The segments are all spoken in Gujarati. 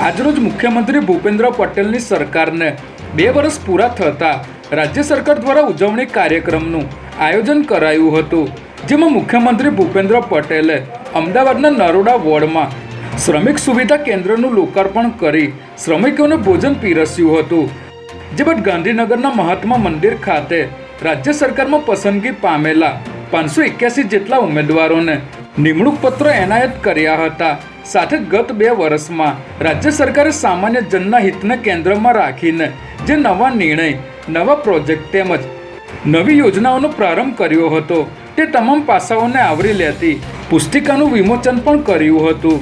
આજરોજ મુખ્યમંત્રી ભૂપેન્દ્ર પટેલની સરકારને 2 વર્ષ પૂરા થતાં રાજ્ય સરકાર દ્વારા ઉજવણી કાર્યક્રમનું આયોજન કરાયું હતું, જેમાં મુખ્યમંત્રી ભૂપેન્દ્ર પટેલે અમદાવાદના નરોડા વોર્ડમાં શ્રમિક સુવિધા કેન્દ્રનું લોકાર્પણ કરી શ્રમિકોને ભોજન પીરસ્યું હતું. જે બાદ ગાંધીનગરના મહાત્મા મંદિર ખાતે રાજ્ય સરકારમાં પસંદગી પામેલા 581 જેટલા ઉમેદવારોને નિમણૂક પત્ર એનાયત કર્યા હતા. સાથે જ ગત 2 વર્ષમાં રાજ્ય સરકારે સામાન્ય જનના હિતને કેન્દ્રમાં રાખીને જે નવા નિર્ણય, નવા પ્રોજેક્ટ તેમજ નવી યોજનાઓનો પ્રારંભ કર્યો હતો, તે તમામ પાસાઓને આવરી લેતી પુસ્તિકાનું વિમોચન પણ કર્યું હતું.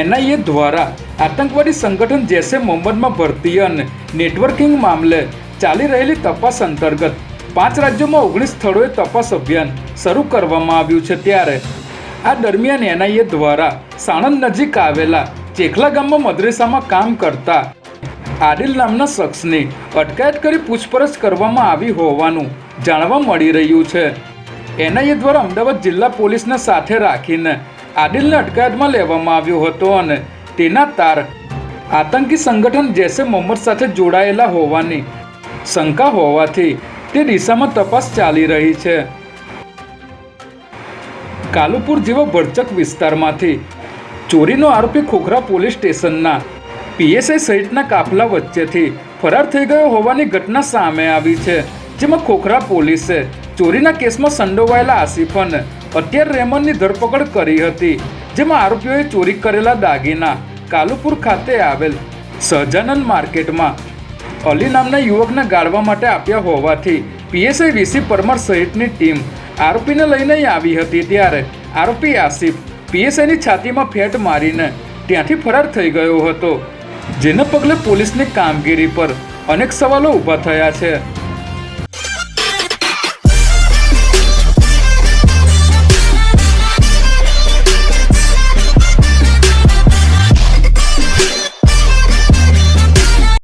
NIA દ્વારા આતંકવાદી સંગઠન જૈશે મોહમ્મદમાં ભરતી અને નેટવર્કિંગ મામલે ચાલી રહેલી તપાસ અંતર્ગત 5 રાજ્યોમાં 19 સ્થળોએ તપાસ અભિયાન શરૂ કરવામાં આવ્યું છે. ત્યારે આ દરમિયાન NIA દ્વારા સાણંદ નજીક આવેલા ચેખલા ગામમાં મદરેસામાં કામ કરતા આદિલ નામના શખ્સની અટકાયત કરી પૂછપરછ કરવામાં આવી હોવાનું જાણવા મળી રહ્યું છે. NIA દ્વારા અમદાવાદ જિલ્લા પોલીસને સાથે રાખીને આદિલને અટકાયતમાં લેવામાં આવ્યો હતો અને તેના તાર આતંકી સંગઠન જૈશે મોહમ્મદ સાથે જોડાયેલા હોવાની શંકા હોવાથી તે દિશામાં તપાસ ચાલી રહી છે. કાલુપુર જેવા ભરચક વિસ્તારમાંથી ચોરીનો આરોપી ખોખરા પોલીસ સ્ટેશનના PSI સહિતના કાફલા વચ્ચેથી ફરાર થઈ ગયો હોવાની ઘટના સામે આવી છે. જેમાં ખોખરા પોલીસે ચોરીના કેસમાં સંડોવાયેલા આસિફ અને અત્યાર રહેમાનની ધરપકડ કરી હતી. જેમાં આરોપીઓએ ચોરી કરેલા દાગીના કાલુપુર ખાતે આવેલ સહજાનંદ માર્કેટમાં અલી નામના યુવકને ગાળવા માટે આપ્યા હોવાથી PSI VC પરમાર સહિતની ટીમ આરોપીને લઈને આવી હતી. ત્યારે આરોપી આસિફ PSIની છાતીમાં ફેટ મારીને ત્યાંથી ફરાર થઈ ગયો હતો, જેને પગલે પોલીસની કામગીરી પર અનેક સવાલો ઊભા થયા છે.